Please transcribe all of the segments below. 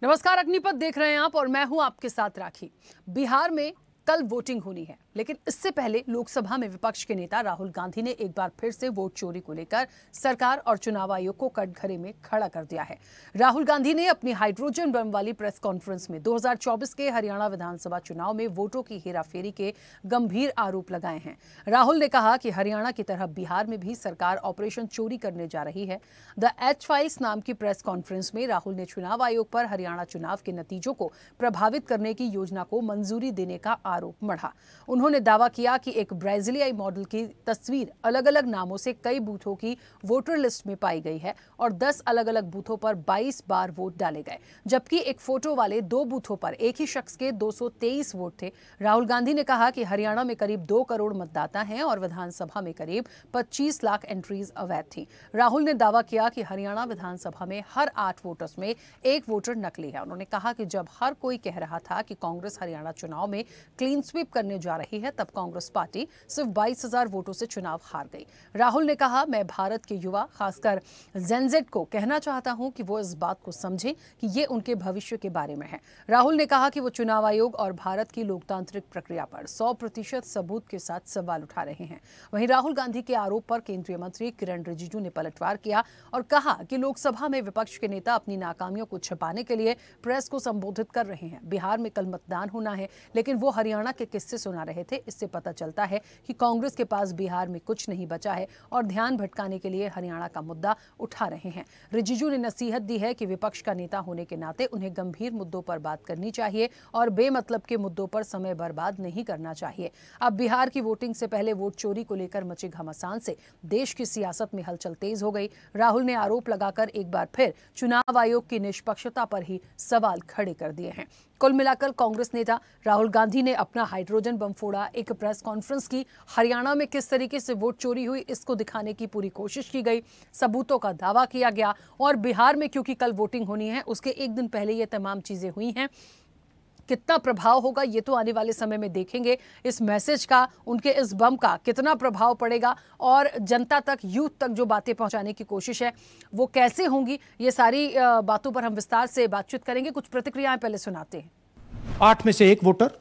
नमस्कार, अग्निपथ देख रहे हैं आप और मैं हूं आपके साथ राखी। बिहार में कल वोटिंग होनी है, लेकिन इससे पहले लोकसभा में विपक्ष के नेता राहुल गांधी ने एक बार फिर से वोट चोरी को लेकर सरकार और चुनाव आयोग को कटघरे में खड़ा कर दिया है। राहुल गांधी ने अपनी हाइड्रोजन बम वाली प्रेस कॉन्फ्रेंस में 2024 के हरियाणा विधानसभा चुनाव में वोटों की हेराफेरी के गंभीर आरोप लगाए हैं। राहुल ने कहा कि हरियाणा की तरह बिहार में भी सरकार ऑपरेशन चोरी करने जा रही है। द एच फाइल्स नाम की प्रेस कॉन्फ्रेंस में राहुल ने चुनाव आयोग पर हरियाणा चुनाव के नतीजों को प्रभावित करने की योजना को मंजूरी देने का आरोप मढ़ा। उन्होंने दावा किया कि एक ब्राजीलियाई मॉडल की तस्वीर अलग अलग नामों से कई बूथों की वोटर लिस्ट में पाई गई है और 10 अलग अलग बूथों पर 22 बार वोट डाले गए, जबकि एक फोटो वाले 2 बूथों पर एक ही शख्स के 223 वोट थे। राहुल गांधी ने कहा कि हरियाणा में करीब 2 करोड़ मतदाता हैं और विधानसभा में करीब 25 लाख एंट्रीज अवैध थी। राहुल ने दावा किया कि हरियाणा विधानसभा में हर 8 वोटर्स में एक वोटर नकली है। उन्होंने कहा कि जब हर कोई कह रहा था कि कांग्रेस हरियाणा चुनाव में क्लीन स्वीप करने जा रही है, तब कांग्रेस पार्टी सिर्फ 22,000 वोटों से चुनाव हार गई। राहुल ने कहा, मैं भारत के युवा खासकर जेनजेड को कहना चाहता हूं कि वो इस बात को समझें कि ये उनके भविष्य के बारे में है। राहुल ने कहा कि वो चुनाव आयोग और भारत की लोकतांत्रिक प्रक्रिया पर 100% सबूत के साथ सवाल उठा रहे हैं। वहीं राहुल गांधी के आरोप पर केंद्रीय मंत्री किरण रिजिजू ने पलटवार किया और कहा कि लोकसभा में विपक्ष के नेता अपनी नाकामियों को छिपाने के लिए प्रेस को संबोधित कर रहे हैं। बिहार में कल मतदान होना है, लेकिन वो हरियाणा के किस्से सुना रहे थे। इससे पता चलता है कि कांग्रेस के पास बिहार में कुछ नहीं बचा है और ध्यान भटकाने के लिए हरियाणा का मुद्दा उठा रहे हैं। रिजिजू ने नसीहत दी है कि विपक्ष का नेता होने के नाते उन्हें गंभीर मुद्दों पर बात करनी चाहिए और बेमतलब के मुद्दों पर समय बर्बाद नहीं करना चाहिए। अब बिहार की वोटिंग से पहले वोट चोरी को लेकर मची घमासान से देश की सियासत में हलचल तेज हो गई। राहुल ने आरोप लगाकर एक बार फिर चुनाव आयोग की निष्पक्षता पर ही सवाल खड़े कर दिए हैं। कुल मिलाकर कांग्रेस नेता राहुल गांधी ने अपना हाइड्रोजन बम फोड़ा, एक प्रेस कॉन्फ्रेंस की, हरियाणा में किस तरीके से वोट चोरी हुई इसको दिखाने की पूरी कोशिश की गई, सबूतों का दावा किया गया और बिहार में क्योंकि कल वोटिंग होनी है उसके एक दिन पहले ये तमाम चीजें हुई हैं। कितना प्रभाव होगा ये तो आने वाले समय में देखेंगे। इस मैसेज का, उनके इस बम का कितना प्रभाव पड़ेगा और जनता तक, यूथ तक जो बातें पहुंचाने की कोशिश है वो कैसे होंगी, ये सारी बातों पर हम विस्तार से बातचीत करेंगे। कुछ प्रतिक्रियाएं पहले सुनाते हैं। 8 में से 1 वोटर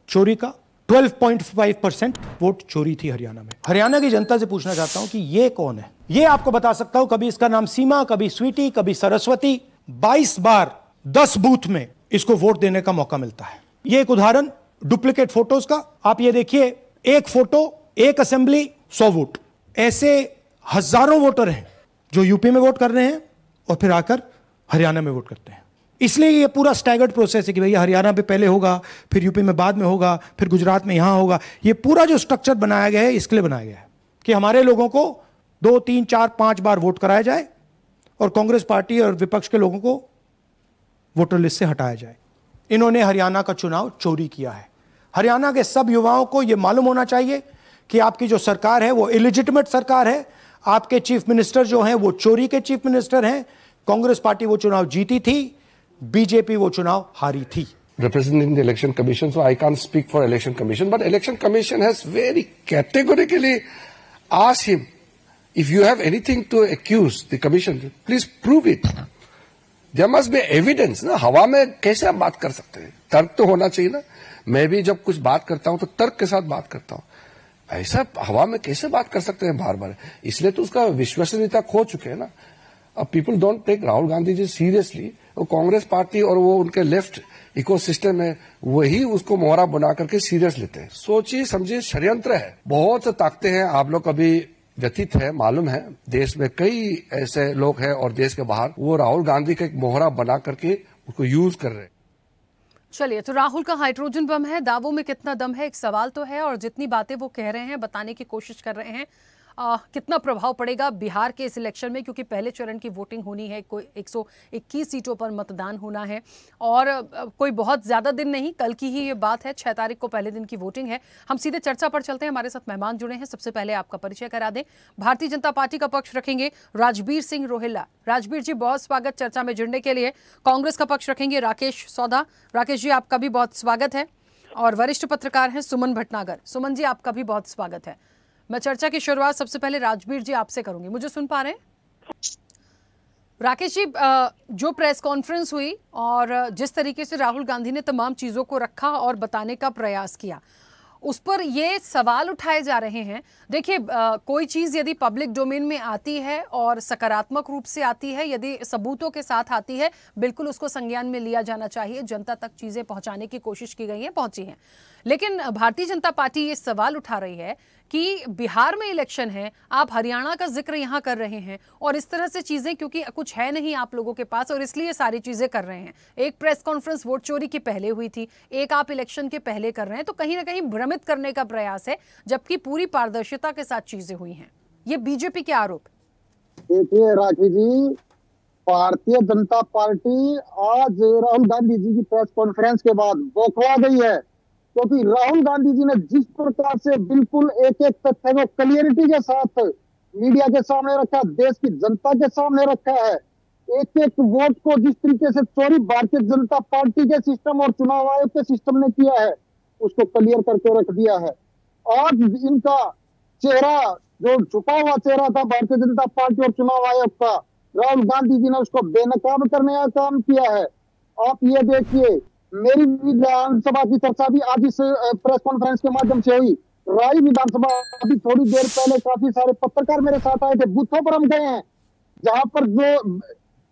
चोरी का, 12.5% वोट चोरी थी हरियाणा में। हरियाणा की जनता से पूछना चाहता हूं कि ये कौन है। ये आपको बता सकता हूं, कभी इसका नाम सीमा, कभी स्वीटी, कभी सरस्वती। 22 बार 10 बूथ में इसको वोट देने का मौका मिलता है। ये एक उदाहरण डुप्लीकेट फोटोज का। आप ये देखिए, एक फोटो, एक असेंबली, 100 वोट। ऐसे हजारों वोटर हैं जो यूपी में वोट कर रहे हैं और फिर आकर हरियाणा में वोट करते हैं। इसलिए ये पूरा स्टैगर्ड प्रोसेस है कि भैया हरियाणा पे पहले होगा, फिर यूपी में बाद में होगा, फिर गुजरात में यहां होगा। ये पूरा जो स्ट्रक्चर बनाया गया है इसके लिए बनाया गया है कि हमारे लोगों को 2, 3, 4, 5 बार वोट कराया जाए और कांग्रेस पार्टी और विपक्ष के लोगों को वोटर लिस्ट से हटाया जाए। इन्होंने हरियाणा का चुनाव चोरी किया है। हरियाणा के सब युवाओं को यह मालूम होना चाहिए कि आपकी जो सरकार है वो इलिजिटिमेट सरकार है। आपके चीफ मिनिस्टर जो हैं वो चोरी के चीफ मिनिस्टर हैं। कांग्रेस पार्टी वो चुनाव जीती थी, बीजेपी वो चुनाव हारी थी। Representing the election commission, so I can't speak for election commission, but election commission has very categorically asked him, if you have anything to accuse the commission, please prove it. There must be evidence. ना हवा में कैसे आप बात कर सकते हैं? तर्क तो होना चाहिए ना। मैं भी जब कुछ बात करता हूं तो तर्क के साथ बात करता हूं। ऐसा हवा में कैसे बात कर सकते हैं बार बार? इसलिए तो उसका विश्वसनीयता खो चुके हैं ना। अब people don't take Rahul Gandhi ji seriously. वो कांग्रेस पार्टी और वो उनके लेफ्ट इकोसिस्टम है, वही उसको मोहरा बना करके सीरियस लेते हैं। सोचिए समझिए, षड्यंत्र है। बहुत से ताकतें हैं, आप लोग कभी व्यतीत है, मालूम है। देश में कई ऐसे लोग हैं और देश के बाहर, वो राहुल गांधी का एक मोहरा बना करके उसको यूज कर रहे हैं। चलिए, तो राहुल का हाइड्रोजन बम है, दावों में कितना दम है, एक सवाल तो है, और जितनी बातें वो कह रहे हैं, बताने की कोशिश कर रहे हैं, कितना प्रभाव पड़ेगा बिहार के इस इलेक्शन में, क्योंकि पहले चरण की वोटिंग होनी है, कोई 121 सीटों पर मतदान होना है और कोई बहुत ज़्यादा दिन नहीं, कल की ही ये बात है, 6 तारीख को पहले दिन की वोटिंग है। हम सीधे चर्चा पर चलते हैं। हमारे साथ मेहमान जुड़े हैं। सबसे पहले आपका परिचय करा दें। भारतीय जनता पार्टी का पक्ष रखेंगे राजबीर सिंह रोहिल्ला। राजबीर जी, बहुत स्वागत चर्चा में जुड़ने के लिए। कांग्रेस का पक्ष रखेंगे राकेश सौदा। राकेश जी, आपका भी बहुत स्वागत है। और वरिष्ठ पत्रकार हैं सुमन भटनागर। सुमन जी, आपका भी बहुत स्वागत है। मैं चर्चा की शुरुआत सबसे पहले राजबीर जी आपसे करूंगी। मुझे सुन पा रहे हैं? राकेश जी, जो प्रेस कॉन्फ्रेंस हुई और जिस तरीके से राहुल गांधी ने तमाम चीज़ों को रखा और बताने का प्रयास किया, उस पर ये सवाल उठाए जा रहे हैं। देखिए, कोई चीज़ यदि पब्लिक डोमेन में आती है और सकारात्मक रूप से आती है, यदि सबूतों के साथ आती है, बिल्कुल उसको संज्ञान में लिया जाना चाहिए। जनता तक चीज़ें पहुंचाने की कोशिश की गई है, पहुंची हैं। लेकिन भारतीय जनता पार्टी ये सवाल उठा रही है कि बिहार में इलेक्शन है, आप हरियाणा का जिक्र यहाँ कर रहे हैं और इस तरह से चीज़ें, क्योंकि कुछ है नहीं आप लोगों के पास और इसलिए सारी चीज़ें कर रहे हैं। एक प्रेस कॉन्फ्रेंस वोट चोरी के पहले हुई थी, एक आप इलेक्शन के पहले कर रहे हैं, तो कहीं ना कहीं भ्रमित करने का प्रयास है, जबकि पूरी पारदर्शिता के साथ चीजें हुई हैं। ये बीजेपी के आरोप। देखिए राखी जी, भारतीय जनता पार्टी आज राहुल गांधी जी की प्रेस कॉन्फ्रेंस के बाद बौखला गई है, क्योंकि राहुल गांधी जी ने जिस प्रकार से बिल्कुल एक एक तथ्य को क्लियरिटी के साथ मीडिया के सामने रखा, देश की जनता के सामने रखा है, एक एक वोट को जिस तरीके से चोरी भारतीय जनता पार्टी के सिस्टम और चुनाव आयोग के सिस्टम ने किया है, उसको क्लियर करके रख दिया है। आज इनका चेहरा, जो झुका हुआ चेहरा था भारतीय जनता पार्टी और चुनाव आयोग का, राहुल गांधी जी ने उसको बेनकाब करने का काम किया है। आप ये देखिए, मेरी विधानसभा की चर्चा भी आज इस प्रेस कॉन्फ्रेंस के माध्यम से हुई। राय विधानसभा अभी थोड़ी देर पहले काफी सारे पत्रकार मेरे साथ आए थे, बूथों पर हम गए हैं जहां पर जो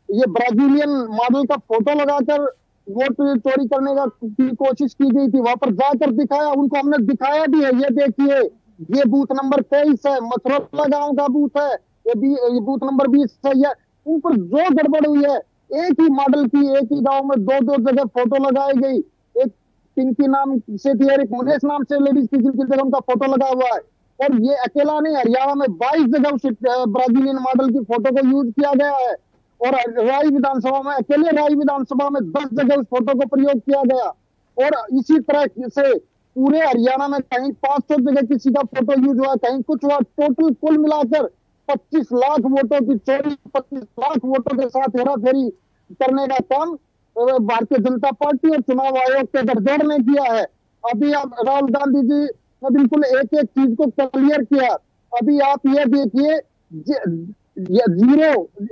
ये ब्राजीलियन मॉडल का फोटो लगाकर वोट चोरी करने की कोशिश की गई थी, वहां पर जाकर दिखाया, उनको हमने दिखाया भी है। ये देखिए, ये बूथ नंबर 23 है, मथुरा गांव का बूथ है, ये बूथ नंबर 20 है। ये उन पर जो गड़बड़ हुई है, एक ही मॉडल की एक ही गांव में दो दो जगह फोटो लगाई गई, एक पिंकी नाम से थी और एक मुनेश नाम से लेडीज की, जिनकी जगह उनका फोटो लगा हुआ है। और ये अकेला नहीं, हरियाणा में 22 जगह उस ब्राजीलियन मॉडल की फोटो को यूज किया गया है और राय विधानसभा में, अकेले राय विधानसभा में 10 जगह उस फोटो को प्रयोग किया गया। और इसी तरह से पूरे हरियाणा में कहीं 500 जगह किसी का फोटो यूज हुआ, कहीं कुछ हुआ। टोटल कुल मिलाकर 25 लाख वोटों की चोरी, 25 लाख वोटों के साथ हेराफेरी करने का काम भारतीय जनता पार्टी और चुनाव आयोग के गठजोड़ ने किया है। अभी आप राहुल गांधी जी ने बिल्कुल एक एक चीज को क्लियर किया। अभी आप ये देखिए, जीरो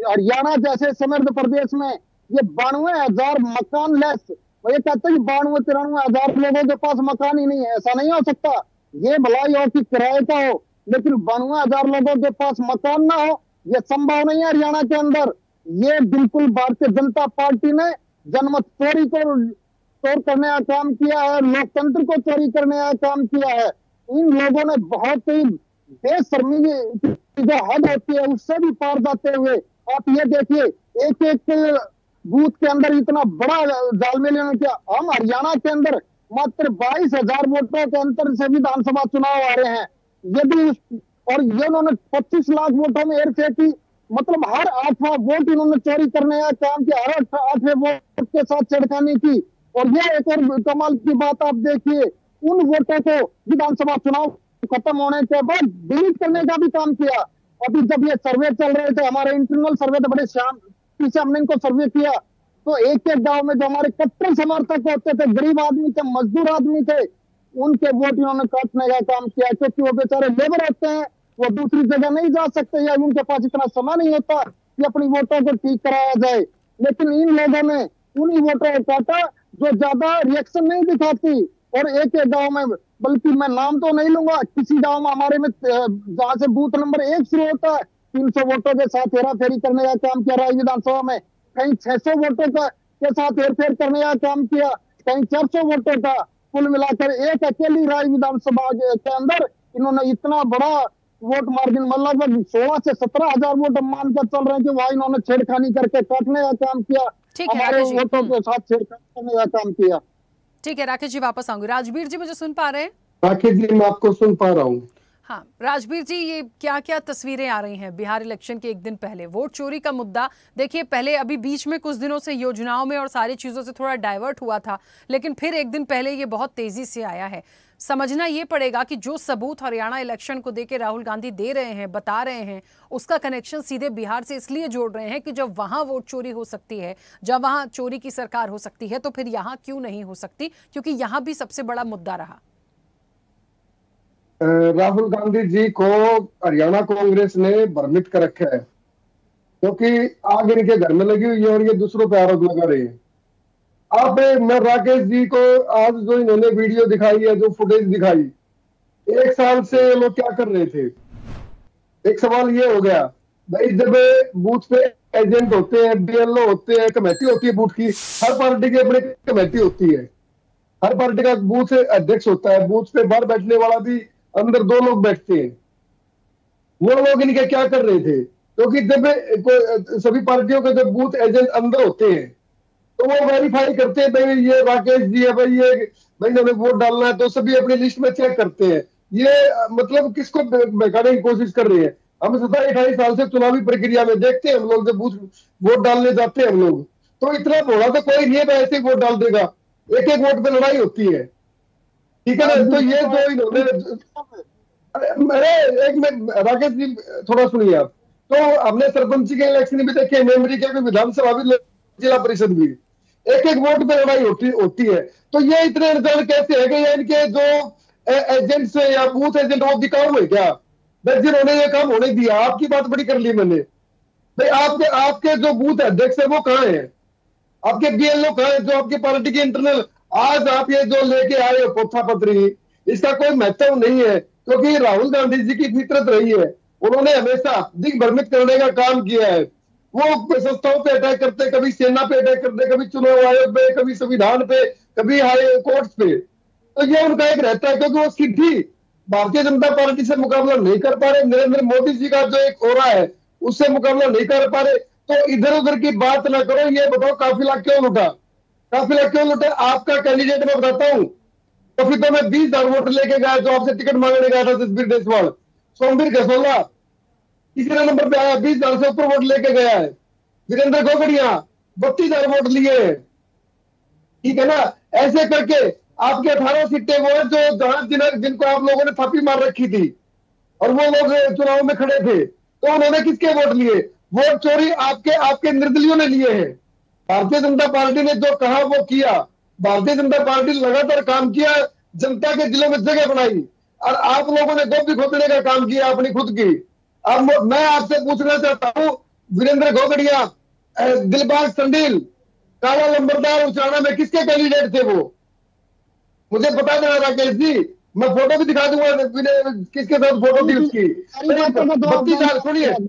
हरियाणा जैसे समृद्ध प्रदेश में ये 92,000 मकान लेस, ये कहते हैं 92-93,000 लोगों के पास मकान ही नहीं है। ऐसा नहीं हो सकता, ये भलाई हो कि किराए का हो, लेकिन 92,000 लोगों के पास मकान ना हो, ये संभव नहीं है हरियाणा के अंदर। ये बिल्कुल भारतीय जनता पार्टी ने जनमत चोरी को चोर करने का काम किया है, लोकतंत्र को चोरी करने का काम किया है। इन लोगों ने बहुत ही बेशर्मी की जो हद होती है उससे भी पार जाते हुए, आप ये देखिए, एक एक बूथ के अंदर इतना बड़ा जालमेल किया। हम हरियाणा के अंदर मात्र 22,000 वोटों के अंतर से विधानसभा चुनाव आ रहे हैं। यदि और ये उन्होंने 25 लाख वोटों में हेरफेर की, मतलब हर 8वां वोट इन्होंने चोरी करने का काम किया, हर 8वें वोट के साथ छेड़खानी की। और ये एक और कमाल की बात आप देखिए, उन वोटों को विधानसभा चुनाव खत्म होने के बाद डिलीट करने का भी काम किया। अभी जब ये सर्वे चल रहे थे, हमारे इंटरनल सर्वे तो बड़े पीछे हमने इनको सर्वे किया, तो एक एक गांव में जो हमारे कट्टर समर्थक होते थे, गरीब आदमी थे, मजदूर आदमी थे, उनके वोट इन्होंने काटने का काम किया, क्योंकि वो बेचारे लेबर होते हैं, वो दूसरी जगह नहीं जा सकते या उनके पास इतना समय नहीं होता कि अपनी वोटों को ठीक कराया जाए। लेकिन इन लोगों ने उन्हीं वोटों को काटा जो ज्यादा रिएक्शन नहीं दिखाती। और एक एक गांव में, बल्कि मैं नाम तो नहीं लूंगा, किसी गांव में हमारे में जहां से बूथ नंबर 1 शुरू होता है, 300 वोटों के साथ हेराफेरी करने का काम किया राय विधानसभा में, कहीं 600 वोटों का के साथ हेरफेर करने का काम किया, कहीं 400 वोटों का। कुल मिलाकर एक अकेली राय विधानसभा के अंदर इन्होंने इतना बड़ा वोट मार्जिन, मतलब 16 से 17,000 वोट मानकर चल रहे हैं कि वहां इन्होंने छेड़खानी करके काटने का काम किया, हमारे वोटों के साथ छेड़खानी करने का काम किया। ठीक है राकेश जी, वापस आऊंगी। राजवीर जी मुझे सुन पा रहे हैं? राकेश जी, मैं आपको सुन पा रहा हूँ। हाँ राजवीर जी, ये क्या क्या तस्वीरें आ रही हैं बिहार इलेक्शन के एक दिन पहले? वोट चोरी का मुद्दा देखिए, पहले अभी बीच में कुछ दिनों से योजनाओं में और सारी चीजों से थोड़ा डाइवर्ट हुआ था, लेकिन फिर एक दिन पहले ये बहुत तेजी से आया है। समझना ये पड़ेगा कि जो सबूत हरियाणा इलेक्शन को देके राहुल गांधी दे रहे हैं, बता रहे हैं, उसका कनेक्शन सीधे बिहार से इसलिए जोड़ रहे हैं कि जब वहां वोट चोरी हो सकती है, जब वहां चोरी की सरकार हो सकती है, तो फिर यहाँ क्यों नहीं हो सकती? क्योंकि यहाँ भी सबसे बड़ा मुद्दा रहा। राहुल गांधी जी को हरियाणा कांग्रेस ने भ्रमित कर रखा है। क्योंकि आग इनके घर में लगी हुई है और ये दूसरों पे आरोप लगा रहे हैं। आप मैं राकेश जी को आज जो इन्होंने वीडियो दिखाई है, जो फुटेज दिखाई, 1 साल से ये लोग क्या कर रहे थे? एक सवाल ये हो गया भाई, जब बूथ पे एजेंट होते हैं, बीएलओ होते हैं, कमेटी होती है बूथ की, हर पार्टी की अपनी कमेटी होती है, हर पार्टी का बूथ अध्यक्ष होता है, बूथ पे बाहर बैठने वाला भी अंदर 2 लोग बैठते हैं। वो लोग इनके क्या कर रहे थे? क्योंकि जब सभी पार्टियों के जब बूथ एजेंट अंदर होते हैं तो वो वेरीफाई करते हैं, भाई ये राकेश जी है, भाई ये भाई हमें वोट डालना है, तो सभी अपनी लिस्ट में चेक करते हैं। ये मतलब किसको बहकाने की कोशिश कर रहे हैं? हम 27-28 साल से चुनावी प्रक्रिया में देखते हैं, हम लोग जब बूथ वोट डालने जाते हैं हम लोग, तो इतना बोला तो कोई नहीं है ऐसे ही वोट डाल देगा, एक एक वोट पे लड़ाई होती है, ठीक है ना? तो ये जो इन्होंने, अरे एक मिनट राकेश जी थोड़ा सुनिए आप। तो हमने सरपंच के इलेक्शन भी देखे, मेमरी के भी, विधानसभा भी, जिला परिषद भी, एक एक वोट पे लड़ाई होती है। तो ये इतने अनजान कैसे है कि ये इनके जो एजेंट्स या बूथ एजेंट वो बिकाऊ है क्या? बस जिन्होंने ये काम होने दिया, आपकी बात बड़ी कर ली मैंने भाई, आपके जो बूथ अध्यक्ष है वो कहाँ है? आपके बीएलओ कहाँ है जो आपकी पार्टी की इंटरनल? आज आप ये जो लेके आए हो पोथा पत्री, इसका कोई महत्व नहीं है, क्योंकि राहुल गांधी जी की फितरत रही है, उन्होंने हमेशा दिग्भ्रमित करने का काम किया है। वो संस्थाओं पे अटैक करते, कभी सेना पे अटैक करते, कभी चुनाव आयोग पे, कभी संविधान पे, कभी हाई कोर्ट पे। तो ये उनका एक रहता है, क्योंकि वो सीधी भारतीय जनता पार्टी से मुकाबला नहीं कर पा रहे, नरेंद्र मोदी जी का जो एक ओरा है उससे मुकाबला नहीं कर पा रहे। तो इधर उधर की बात ना करो, ये बताओ काफिला क्यों लुटा? काफिला क्यों लुटा? आपका कैंडिडेट मैं बताता हूँ, तो फिर तो मैं 20,000 वोट लेके गया, जो आपसे टिकट मांगने गया था जसबीर देसवाल, सोमवीर कसोला तीसरे नंबर पे आया, 20,000 से ऊपर वोट लेके गया है। वीरेंद्र गोगड़िया 32,000 वोट लिए हैं, ठीक है ना? ऐसे करके आपके 18 सीटें वो है जो जिनको आप लोगों ने थापी मार रखी थी और वो लोग चुनाव में खड़े थे, तो उन्होंने किसके वोट लिए? वोट चोरी आपके निर्दलियों ने लिए हैं। भारतीय जनता पार्टी ने जो कहा वो किया, भारतीय जनता पार्टी ने लगातार काम किया, जनता के दिलों में जगह बनाई, और आप लोगों ने गोभी खोदने का काम किया अपनी खुद की। अब मैं आपसे पूछना चाहता हूं, वीरेंद्र गोगड़िया, दिलबाग संडील, काला लंबरदार उचाना में किसके कैंडिडेट थे वो? मुझे बता देना राकेश जी, मैं फोटो भी दिखा दूंगा किसके साथ फोटो थी उसकी। 32,000,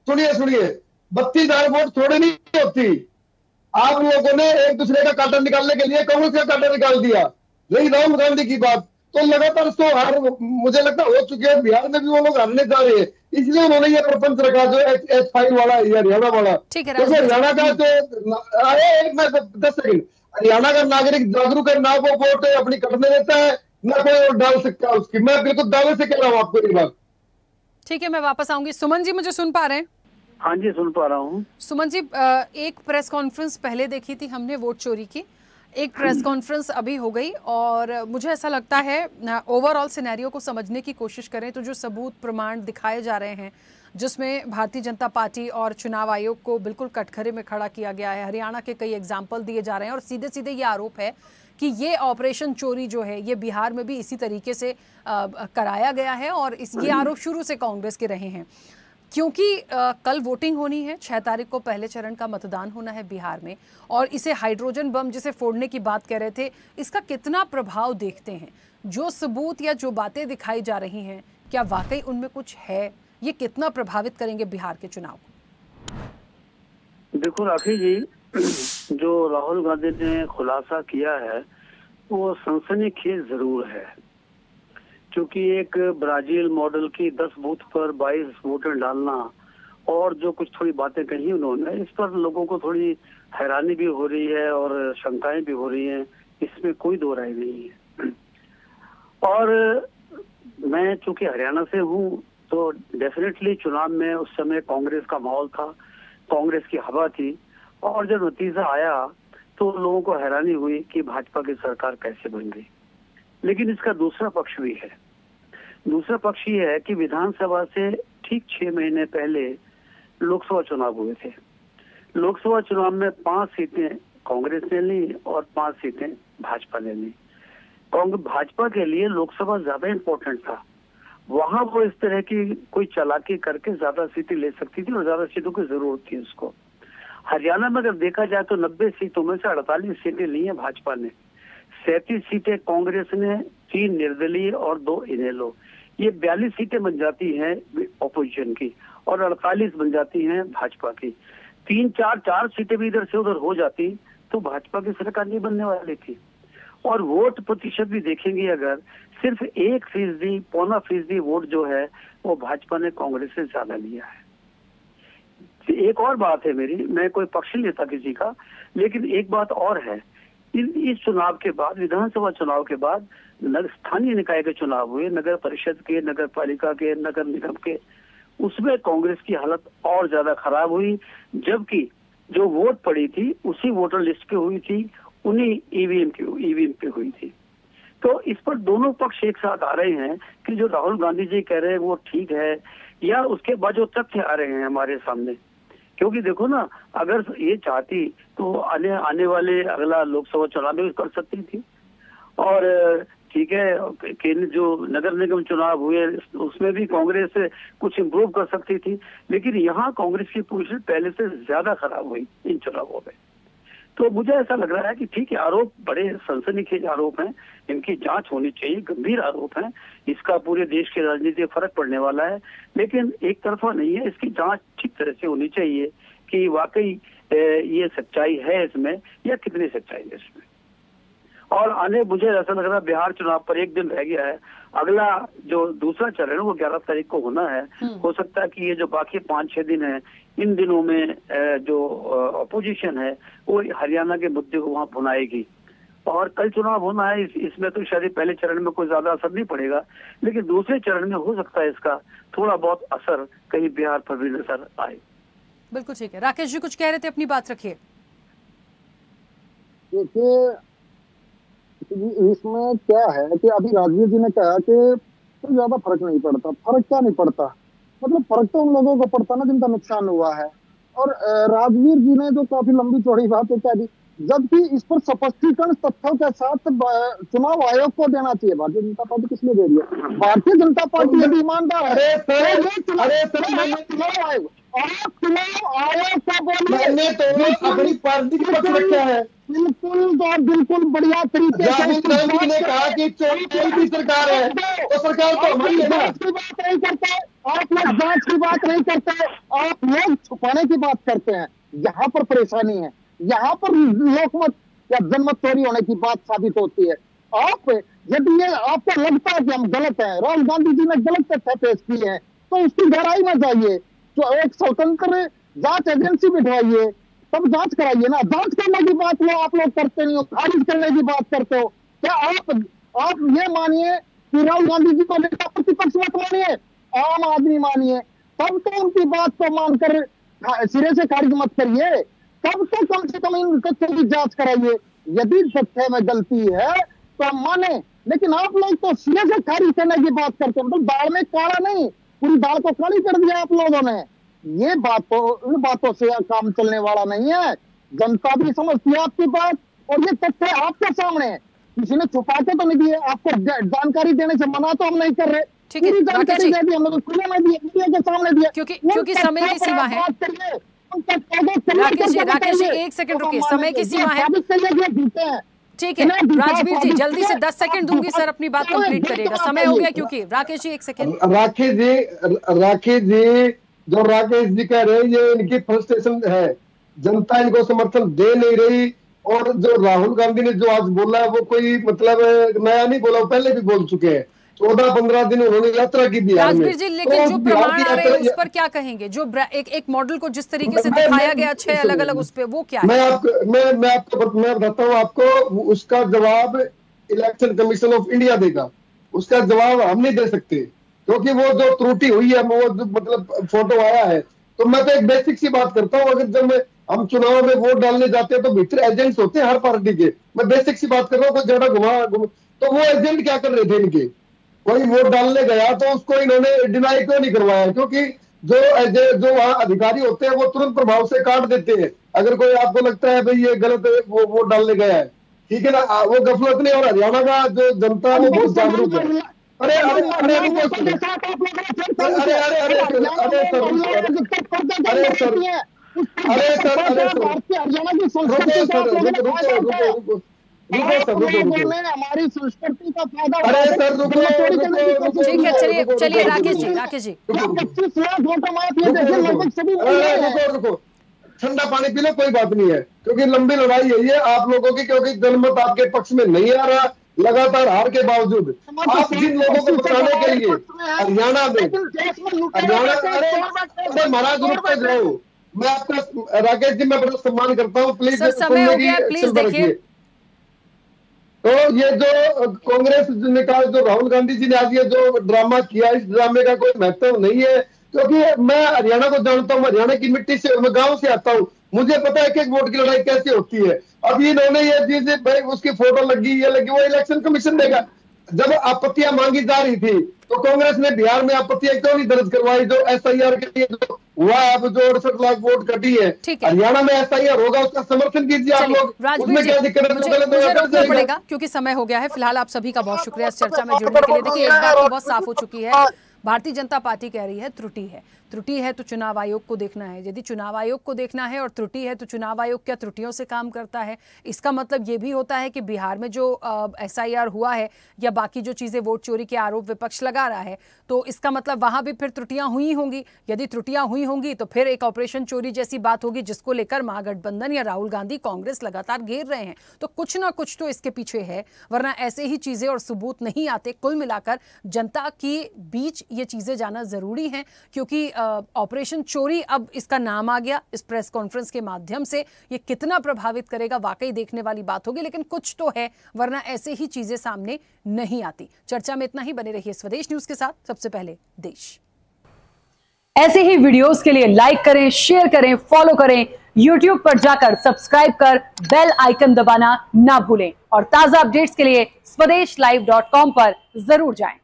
सुनिए 32,000 वोट थोड़े नहीं होती। आप लोगों ने एक दूसरे का कांटा निकालने के लिए कांग्रेस का कांटा निकाल दिया। रही राहुल गांधी की बात, तो लगातार 100 हार मुझे लगता हो चुके हैं, बिहार में भी वो लोग हारने जा रहे हैं, इसलिए उन्होंने ये प्रपंच रखा जो H5 वाला है, हरियाणा वाला। ठीक है, क्योंकि हरियाणा का जो, अरे एक मिनट 10 सेकंड, हरियाणा का नागरिक जागरूक है, ना वो वोट अपनी कटने देता है, ना कोई वोट डाल सकता है उसकी। मैं बिल्कुल दावे से कह रहा हूँ आपको ये बात। ठीक है, मैं वापस आऊंगी। सुमन जी मुझे सुन पा रहे हैं? हाँ जी, सुन पा रहा हूँ। सुमन जी, एक प्रेस कॉन्फ्रेंस पहले देखी थी हमने वोट चोरी की, एक प्रेस कॉन्फ्रेंस अभी हो गई, और मुझे ऐसा लगता है ओवरऑल सिनेरियो को समझने की कोशिश करें तो जो सबूत प्रमाण दिखाए जा रहे हैं, जिसमें भारतीय जनता पार्टी और चुनाव आयोग को बिल्कुल कटघरे में खड़ा किया गया है, हरियाणा के कई एग्जाम्पल दिए जा रहे हैं, और सीधे सीधे ये आरोप है कि ये ऑपरेशन चोरी जो है ये बिहार में भी इसी तरीके से कराया गया है, और ये आरोप शुरू से कांग्रेस के रहे हैं। क्योंकि कल वोटिंग होनी है, 6 तारीख को पहले चरण का मतदान होना है बिहार में, और इसे हाइड्रोजन बम जिसे फोड़ने की बात कर रहे थे, इसका कितना प्रभाव देखते हैं? जो सबूत या जो बातें दिखाई जा रही हैं, क्या वाकई उनमें कुछ है? ये कितना प्रभावित करेंगे बिहार के चुनाव को? देखो राखी जी, जो राहुल गांधी ने खुलासा किया है वो सनसनीखेज जरूर है, क्योंकि एक ब्राजील मॉडल की 10 बूथ पर 22 वोटर डालना, और जो कुछ थोड़ी बातें कही उन्होंने, इस पर लोगों को थोड़ी हैरानी भी हो रही है और शंकाएं भी हो रही हैं, इसमें कोई दो राय नहीं है। और मैं चूंकि हरियाणा से हूँ, तो डेफिनेटली चुनाव में उस समय कांग्रेस का माहौल था, कांग्रेस की हवा थी, और जब नतीजा आया तो लोगों को हैरानी हुई कि भाजपा की सरकार कैसे बन गई। लेकिन इसका दूसरा पक्ष भी है। दूसरा पक्ष ये है कि विधानसभा से ठीक 6 महीने पहले लोकसभा चुनाव हुए थे। लोकसभा चुनाव में 5 सीटें कांग्रेस ने ली और 5 सीटें भाजपा ने ली। भाजपा के लिए लोकसभा ज्यादा इंपॉर्टेंट था, वहां वो इस तरह की कोई चालाकी करके ज्यादा सीटें ले सकती थी और ज्यादा सीटों की जरूरत थी उसको। हरियाणा में अगर देखा जाए तो 90 सीटों में से 48 सीटें ली हैं भाजपा ने, 37 सीटें कांग्रेस ने, 3 निर्दलीय और 2 इनेलो। ये 42 सीटें बन जाती हैं ऑपोजिशन की और 48 बन जाती हैं भाजपा की। 4 सीटें भी इधर से उधर हो जाती तो भाजपा की सरकार नहीं बनने वाली थी। और वोट प्रतिशत भी देखेंगे अगर, सिर्फ 1%, 0.25% वोट जो है वो भाजपा ने कांग्रेस से ज्यादा लिया है। एक और बात है मेरी, मैं कोई पक्ष नहीं लेता किसी का, लेकिन एक बात और है, इस चुनाव के बाद, विधानसभा चुनाव के बाद स्थानीय निकाय के चुनाव हुए, नगर परिषद के, नगर पालिका के, नगर निगम के, उसमें कांग्रेस की हालत और ज्यादा खराब हुई, जबकि जो वोट पड़ी थी उसी वोटर लिस्ट पे हुई थी, उन्हीं ईवीएम पे हुई थी। तो इस पर दोनों पक्ष एक साथ आ रहे हैं कि जो राहुल गांधी जी कह रहे हैं वो ठीक है, या उसके बाद जो तथ्य आ रहे हैं हमारे सामने। क्योंकि देखो ना, अगर ये चाहती तो आने वाले अगला लोकसभा चुनाव में कर सकती थी, और ठीक है केंद्र जो नगर निगम चुनाव हुए उसमें भी कांग्रेस कुछ इम्प्रूव कर सकती थी, लेकिन यहाँ कांग्रेस की पोजीशन पहले से ज्यादा खराब हुई इन चुनावों में। तो मुझे ऐसा लग रहा है कि ठीक है, आरोप बड़े सनसनीखेज आरोप हैं, इनकी जांच होनी चाहिए, गंभीर आरोप हैं, इसका पूरे देश की राजनीति में फर्क पड़ने वाला है, लेकिन एक तरफा नहीं है, इसकी जांच ठीक तरह से होनी चाहिए कि वाकई ये सच्चाई है इसमें या कितनी सच्चाई है इसमें। और मुझे ऐसा लग रहा है बिहार चुनाव पर 1 दिन रह गया है, अगला जो दूसरा चरण है वो 11 तारीख को होना है। हो सकता है कि ये जो बाकी 5-6 दिन है, इन दिनों में जो अपोजिशन है वो हरियाणा के मुद्दे को वहां भुनाएगी। और कल चुनाव होना है, इसमें तो शायद पहले चरण में कोई ज्यादा असर नहीं पड़ेगा, लेकिन दूसरे चरण में हो सकता है इसका थोड़ा बहुत असर कहीं बिहार पर भी नजर आए। बिल्कुल ठीक है। राकेश जी कुछ कह रहे थे, अपनी बात रखिए। देखिए इसमें क्या है कि अभी राजवीर जी ने कहा कि तो ज्यादा फर्क नहीं पड़ता। फर्क क्या नहीं पड़ता, मतलब फर्क तो उन लोगों को पड़ता ना जिनका नुकसान हुआ है। और राजवीर जी ने जो काफी लंबी चौड़ी बात है क्या दी, जबकि इस पर स्पष्टीकरण तथ्यों के साथ चुनाव आयोग को देना चाहिए। भारतीय जनता पार्टी किस लिए दे रही है? भारतीय जनता पार्टी यदि ईमानदार है, चुनाव आयोग का बोलिए तो अपनी पार्टी की पक्ष रखा है। बिल्कुल बढ़िया तरीके से ने कहा कि कोई भी सरकार है तो सरकार तो हमारी है ना। की बात नहीं करते आप लोग, जांच की बात नहीं करते आप लोग, छुपाने की बात करते हैं। यहाँ पर परेशानी है, यहाँ पर लोकमत या जनमत चोरी होने की बात साबित होती है। आप यदि ये आपको लगता है कि हम गलत हैं, राहुल गांधी जी ने गलत तथ्य पेश किए हैं, तो उसकी गहराई में जाइए, तो एक स्वतंत्र जांच एजेंसी बिठवाइए, तब जांच कराइए ना। जांच करने की बात वो आप लोग करते नहीं हो, खारिज करने की बात करते हो। क्या आप ये मानिए कि राहुल गांधी जी को नेता प्रतिपक्ष मत मानिए, आम आदमी मानिए, तब तो उनकी बात को मानकर सिरे से खारिज मत करिए, तब तो कम से कम इन तथ्यों की जांच कराइए। यदि तथ्य में गलती है तो हम माने, लेकिन आप लोग तो सिरे से खारिज करने की बात करते हैं। मतलब दाल में काला नहीं, पूरी दाल को काली कर दिया आप लोगों ने। ये इन बातों से काम चलने वाला नहीं है। जनता भी समझती है आपकी बात, और ये तथ्य आपके सामने है, किसी ने छुपा के तो नहीं दिए। आपको जानकारी देने से मना तो हम नहीं कर रहे, पूरी जानकारी दे दी हम लोग, खुले में दिए, मीडिया के सामने दिए। क्योंकि समय की सीमा है। राकेश जी 1 सेकंड रुकिए, समय की सीमा है। ठीक है राजवीर जी, जल्दी से 10 सेकंड दूंगी सर, अपनी बात कंप्लीट करिएगा, समय हो गया। क्योंकि राकेश जी 1 सेकंड। राकेश जी जो राकेश जी कह रहे हैं ये इनकी फ्रस्ट्रेशन है, जनता इनको समर्थन दे नहीं रही। और जो राहुल गांधी ने जो आज बोला है वो कोई मतलब नया नहीं बोला, पहले भी बोल चुके हैं। 14-15 दिन उन्होंने यात्रा की बिहार में। राजवीर जी लेकिन जो प्रमाण आ रहे हैं उस पर क्या कहेंगे? जो एक मॉडल को जिस तरीके से दिखाया गया 6 अलग-अलग, उस पे वो क्या है? मैं बताता हूँ आपको, उसका जवाब इलेक्शन कमीशन ऑफ इंडिया देगा, उसका जवाब हम नहीं दे सकते, क्योंकि वो जो त्रुटि हुई है, वो जो मतलब फोटो आया है। तो मैं तो एक बेसिक सी बात करता हूँ, अगर जब हम चुनाव में वोट डालने जाते हैं तो भीतर एजेंट्स होते हैं हर पार्टी के। मैं बेसिक सी बात कर रहा हूँ, कोई जरा घुमा तो वो एजेंट क्या कर रहे थे इनके? कोई वोट डालने गया तो उसको इन्होंने डिनाई क्यों नहीं करवाया? क्योंकि जो वहाँ अधिकारी होते हैं वो तुरंत प्रभाव से काट देते हैं। अगर कोई आपको लगता है भाई ये गलत है, वो वोट डालने गया है, ठीक है ना, वो गफलत नहीं। और हरियाणा का जो जनता है वो बहुत जागरूक है। अरे अरे अरे अरे हमारी संस्कृति का फायदा। अरे सर रुको, ठीक है, चलिए राकेश जी 25 लाख वोटर माफिया जैसे लगभग सभी। रुको, ठंडा पानी पी लो, कोई बात नहीं है, क्योंकि लंबी लड़ाई है ये आप लोगों की, क्योंकि जनमत आपके पक्ष में नहीं आ रहा लगातार हार के बावजूद। आप जिन लोगों को बताने के लिए हरियाणा अरे महाराज रुक पे जाओ, मैं आपका राकेश जी मैं बड़ा सम्मान करता हूँ, प्लीज समय हो गया, प्लीज देखिए। तो ये जो कांग्रेस ने कहा, जो राहुल गांधी जी ने आज ये जो ड्रामा किया, इस ड्रामे का कोई महत्व नहीं है, क्योंकि मैं हरियाणा को जानता हूँ, हरियाणा की मिट्टी से, मैं गांव से आता हूँ, मुझे पता है कि वोट की लड़ाई कैसे होती है। अब इन्होंने ये चीज भाई उसकी फोटो लगी, ये लगी, वो इलेक्शन कमीशन देगा। जब आपत्तियां मांगी जा रही थी तो कांग्रेस ने बिहार में आपत्तियां क्यों नहीं दर्ज करवाई? जो SIR के लिए जो हुआ है, अब जो 68 लाख वोट कटी है, हरियाणा में SIR होगा, उसका समर्थन कीजिए आप लोग, उसमें क्या दिक्कत है? मुझे रोकना पड़ेगा क्योंकि समय हो गया है। फिलहाल आप सभी का बहुत शुक्रिया इस चर्चा में जुड़ने के लिए। देखिए, एक बात तो बहुत साफ हो चुकी है, भारतीय जनता पार्टी कह रही है त्रुटि है तो चुनाव आयोग को देखना है। यदि चुनाव आयोग को देखना है और त्रुटि है तो चुनाव आयोग क्या त्रुटियों से काम करता है? इसका मतलब ये भी होता है कि बिहार में जो SIR हुआ है या बाकी जो चीजें, वोट चोरी के आरोप विपक्ष लगा रहा है, तो इसका मतलब वहां भी फिर त्रुटियां हुई होंगी। यदि त्रुटियां हुई होंगी तो फिर एक ऑपरेशन चोरी जैसी बात होगी, जिसको लेकर महागठबंधन या राहुल गांधी, कांग्रेस लगातार घेर रहे हैं। तो कुछ ना कुछ तो इसके पीछे है, वरना ऐसे ही चीजें और सबूत नहीं आते। कुल मिलाकर जनता के बीच ये चीजें जाना जरूरी है, क्योंकि ऑपरेशन चोरी, अब इसका नाम आ गया इस प्रेस कॉन्फ्रेंस के माध्यम से, ये कितना प्रभावित करेगा वाकई देखने वाली बात होगी, लेकिन कुछ तो है, वरना ऐसे ही चीजें सामने नहीं आती। चर्चा में इतना ही, बने रहिए स्वदेश न्यूज के साथ। सबसे पहले देश। ऐसे ही वीडियोस के लिए लाइक करें, शेयर करें, फॉलो करें, YouTube पर जाकर सब्सक्राइब कर बेल आइकन दबाना ना भूलें और ताजा अपडेट्स के लिए swedeshlive.com पर जरूर जाएं।